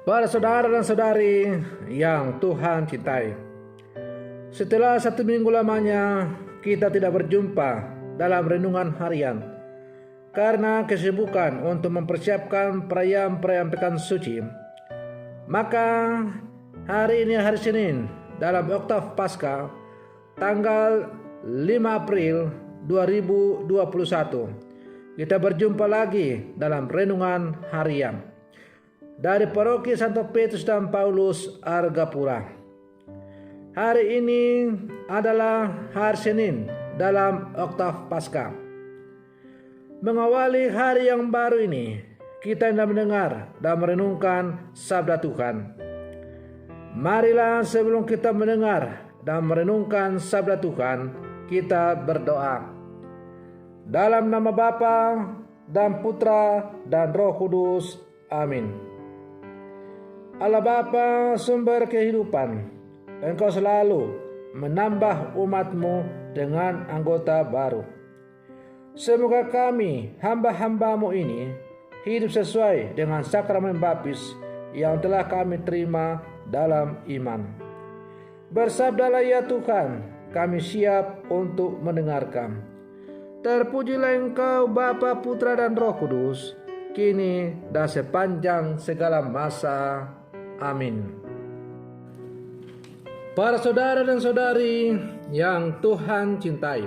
Para saudara dan saudari yang Tuhan cintai, setelah 1 minggu lamanya kita tidak berjumpa dalam renungan harian karena kesibukan untuk mempersiapkan perayaan pekan suci, maka hari ini hari Senin dalam Oktav Paskah tanggal 5 April 2021 kita berjumpa lagi dalam renungan harian dari Paroki Santo Petrus dan Paulus Argapura. Hari ini adalah hari Senin dalam Oktav Paskah. Mengawali hari yang baru ini, kita hendak mendengar dan merenungkan sabda Tuhan. Marilah sebelum kita mendengar dan merenungkan sabda Tuhan, kita berdoa. Dalam nama Bapa dan Putra dan Roh Kudus. Amin. Allah Bapa, sumber kehidupan, Engkau selalu menambah umat-Mu dengan anggota baru. Semoga kami, hamba-hamba-Mu ini, hidup sesuai dengan sakramen baptis yang telah kami terima dalam iman. Bersabdalah ya Tuhan, kami siap untuk mendengarkan. Terpujilah Engkau Bapa, Putra dan Roh Kudus, kini dan sepanjang segala masa. Amin. Para saudara dan saudari yang Tuhan cintai,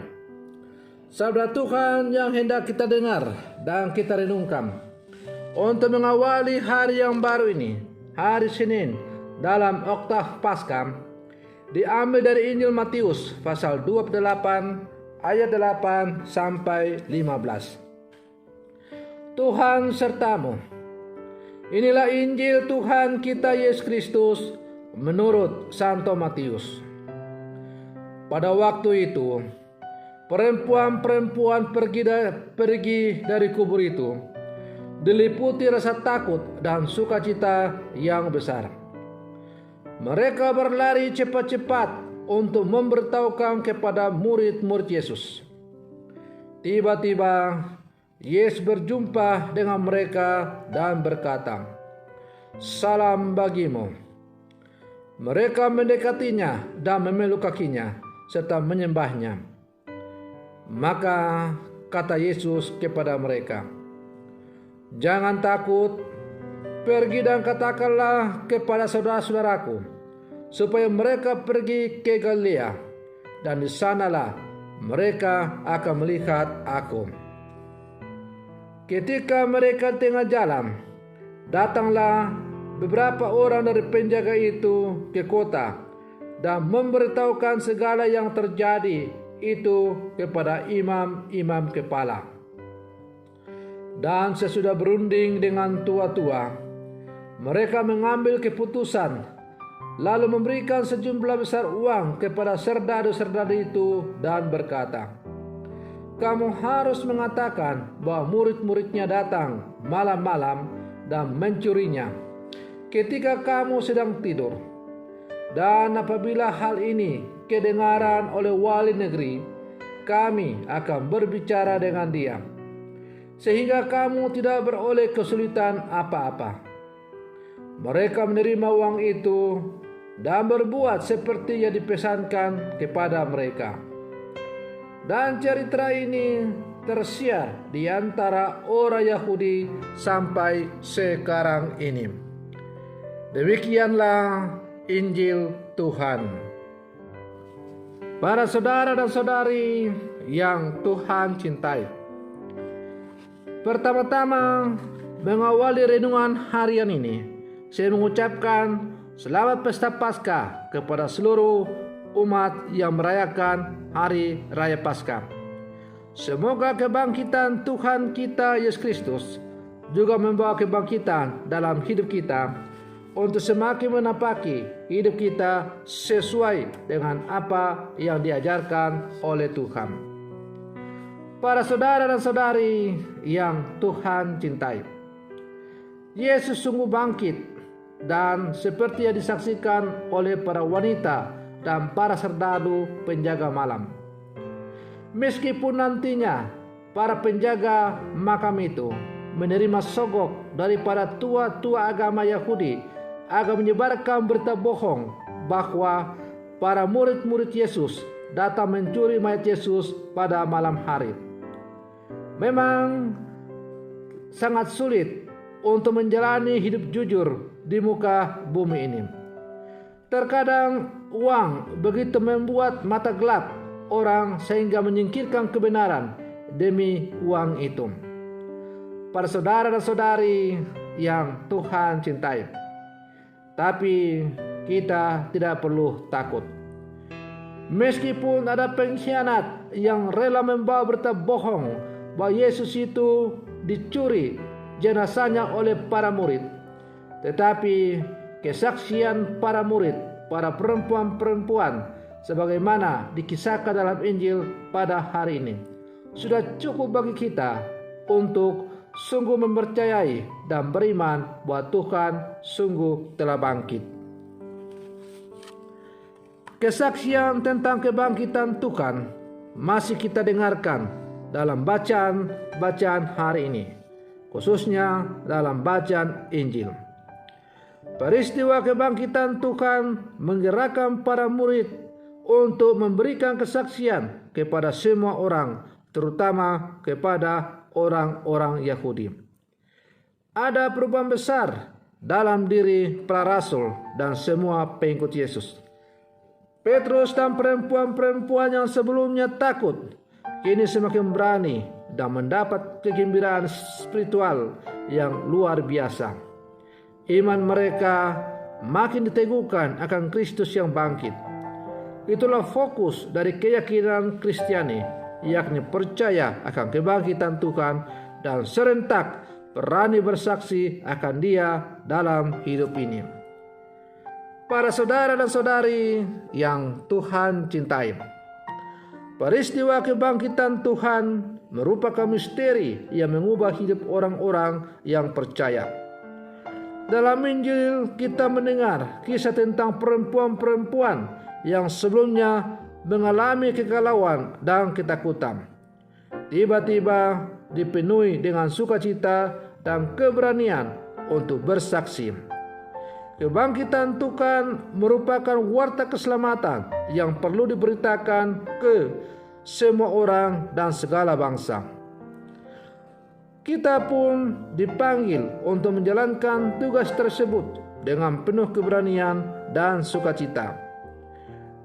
sabda Tuhan yang hendak kita dengar dan kita renungkan untuk mengawali hari yang baru ini, hari Senin dalam Oktav Paskah, diambil dari Injil Matius pasal 28 ayat 8 sampai 15. Tuhan sertamu. Inilah Injil Tuhan kita Yesus Kristus menurut Santo Matius. Pada waktu itu, perempuan-perempuan pergi dari kubur itu, diliputi rasa takut dan sukacita yang besar. Mereka berlari cepat-cepat untuk memberitahukan kepada murid-murid Yesus. Tiba-tiba Yesus berjumpa dengan mereka dan berkata, "Salam bagimu." Mereka mendekatinya dan memeluk kakinya serta menyembahnya. Maka kata Yesus kepada mereka, "Jangan takut, pergi dan katakanlah kepada saudara-saudaraku supaya mereka pergi ke Galilea, dan di sanalah mereka akan melihat aku." Ketika mereka tengah jalan, datanglah beberapa orang dari penjaga itu ke kota dan memberitahukan segala yang terjadi itu kepada imam-imam kepala. Dan sesudah berunding dengan tua-tua, mereka mengambil keputusan lalu memberikan sejumlah besar uang kepada serdadu-serdadu itu dan berkata, "Kamu harus mengatakan bahwa murid-muridnya datang malam-malam dan mencurinya ketika kamu sedang tidur. Dan apabila hal ini kedengaran oleh wali negeri, kami akan berbicara dengan dia, sehingga kamu tidak beroleh kesulitan apa-apa." Mereka menerima uang itu dan berbuat seperti yang dipesankan kepada mereka. Dan cerita ini tersiar di antara orang Yahudi sampai sekarang ini. Demikianlah Injil Tuhan. Para saudara dan saudari yang Tuhan cintai, pertama-tama mengawali renungan harian ini, saya mengucapkan selamat pesta Paskah kepada seluruh umat yang merayakan Hari Raya Paskah. Semoga kebangkitan Tuhan kita Yesus Kristus juga membawa kebangkitan dalam hidup kita untuk semakin menapaki hidup kita sesuai dengan apa yang diajarkan oleh Tuhan. Para saudara dan saudari yang Tuhan cintai, Yesus sungguh bangkit, dan seperti yang disaksikan oleh para wanita dan para serdadu penjaga malam. Meskipun nantinya para penjaga makam itu menerima sogok daripada tua-tua agama Yahudi akan menyebarkan berita bohong bahwa para murid-murid Yesus datang mencuri mayat Yesus pada malam hari. Memang sangat sulit untuk menjalani hidup jujur di muka bumi ini. Terkadang uang begitu membuat mata gelap orang sehingga menyingkirkan kebenaran demi uang itu. Para saudara dan saudari yang Tuhan cintai, tapi kita tidak perlu takut. Meskipun ada pengkhianat yang rela membawa berita bohong bahwa Yesus itu dicuri jenazahnya oleh para murid, tetapi kesaksian para murid, para perempuan-perempuan sebagaimana dikisahkan dalam Injil pada hari ini sudah cukup bagi kita untuk sungguh mempercayai dan beriman bahwa Tuhan sungguh telah bangkit. Kesaksian tentang kebangkitan Tuhan masih kita dengarkan dalam bacaan hari ini, khususnya dalam bacaan Injil. Peristiwa kebangkitan Tuhan menggerakkan para murid untuk memberikan kesaksian kepada semua orang, terutama kepada orang-orang Yahudi. Ada perubahan besar dalam diri para rasul dan semua pengikut Yesus. Petrus dan perempuan-perempuan yang sebelumnya takut kini semakin berani dan mendapat kegembiraan spiritual yang luar biasa. Iman mereka makin diteguhkan akan Kristus yang bangkit. Itulah fokus dari keyakinan Kristiani, yakni percaya akan kebangkitan Tuhan dan serentak berani bersaksi akan Dia dalam hidup ini. Para saudara dan saudari yang Tuhan cintai, peristiwa kebangkitan Tuhan merupakan misteri yang mengubah hidup orang-orang yang percaya. Dalam Injil kita mendengar kisah tentang perempuan-perempuan yang sebelumnya mengalami kegalauan dan ketakutan, tiba-tiba dipenuhi dengan sukacita dan keberanian untuk bersaksi. Kebangkitan Tuhan merupakan warta keselamatan yang perlu diberitakan ke semua orang dan segala bangsa. Kita pun dipanggil untuk menjalankan tugas tersebut dengan penuh keberanian dan sukacita.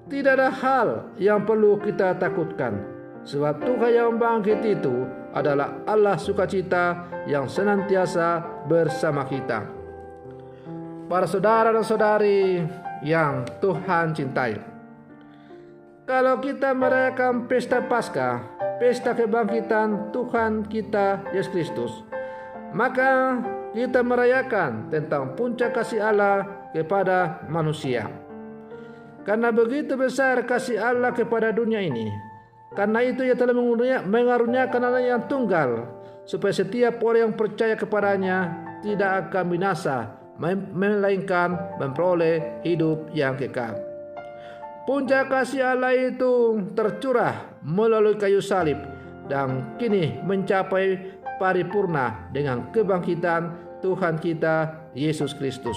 Tidak ada hal yang perlu kita takutkan, sebab Tuhan yang bangkit itu adalah Allah sukacita yang senantiasa bersama kita. Para saudara dan saudari yang Tuhan cintai, kalau kita merayakan pesta Paskah, pesta kebangkitan Tuhan kita Yesus Kristus, maka kita merayakan tentang puncak kasih Allah kepada manusia. Karena begitu besar kasih Allah kepada dunia ini, karena itu Ia telah mengaruniakan Anak yang tunggal, supaya setiap orang yang percaya kepadanya tidak akan binasa, melainkan memperoleh hidup yang kekal. Puncak kasih Allah itu tercurah melalui kayu salib dan kini mencapai paripurna dengan kebangkitan Tuhan kita Yesus Kristus.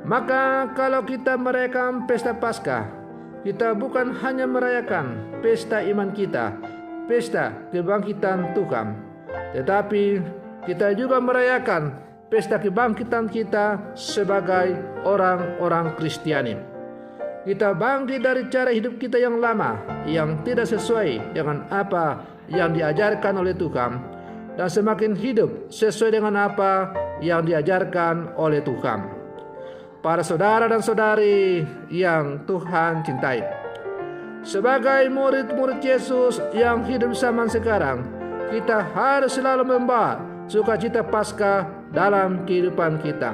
Maka kalau kita merayakan pesta Paskah, kita bukan hanya merayakan pesta iman kita, pesta kebangkitan Tuhan, tetapi kita juga merayakan pesta kebangkitan kita sebagai orang-orang Kristiani. Kita bangkit dari cara hidup kita yang lama, yang tidak sesuai dengan apa yang diajarkan oleh Tuhan, dan semakin hidup sesuai dengan apa yang diajarkan oleh Tuhan. Para saudara dan saudari yang Tuhan cintai, sebagai murid-murid Yesus yang hidup zaman sekarang, kita harus selalu membawa sukacita Paskah dalam kehidupan kita.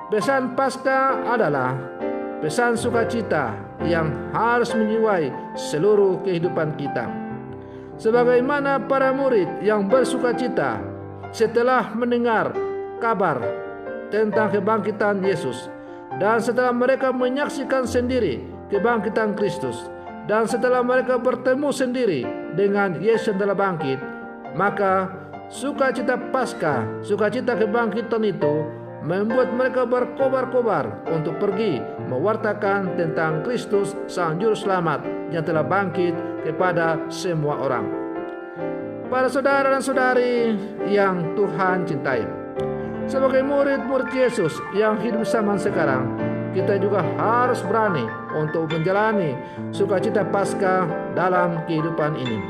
Pesan Paskah adalah pesan sukacita yang harus menjiwai seluruh kehidupan kita. Sebagaimana para murid yang bersukacita setelah mendengar kabar tentang kebangkitan Yesus, dan setelah mereka menyaksikan sendiri kebangkitan Kristus, dan setelah mereka bertemu sendiri dengan Yesus yang telah bangkit, maka sukacita Paskah, sukacita kebangkitan itu membuat mereka berkobar-kobar untuk pergi mewartakan tentang Kristus Sang Juru Selamat yang telah bangkit kepada semua orang. Para saudara dan saudari yang Tuhan cintai, sebagai murid-murid Yesus yang hidup zaman sekarang, kita juga harus berani untuk menjalani sukacita Paskah dalam kehidupan ini.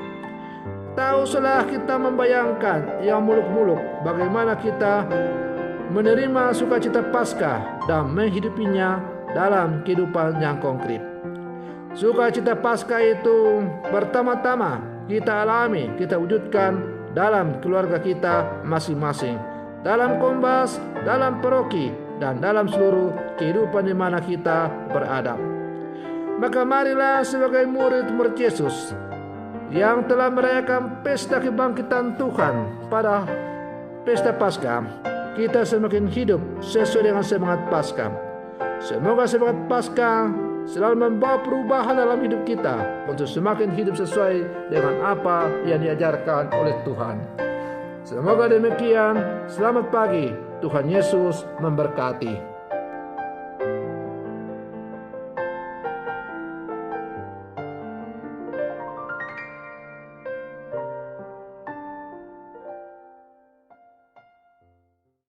Tak usahlah kita membayangkan yang muluk-muluk bagaimana kita menerima sukacita Paskah dan menghidupinya dalam kehidupan yang konkret. Sukacita Paskah itu pertama-tama kita alami, kita wujudkan dalam keluarga kita masing-masing, dalam kombas, dalam paroki, dan dalam seluruh kehidupan di mana kita berada. Maka marilah sebagai murid-murid Yesus yang telah merayakan pesta kebangkitan Tuhan pada pesta Paskah, kita semakin hidup sesuai dengan semangat Paskah. Semoga semangat Paskah selalu membawa perubahan dalam hidup kita untuk semakin hidup sesuai dengan apa yang diajarkan oleh Tuhan. Semoga demikian. Selamat pagi. Tuhan Yesus memberkati.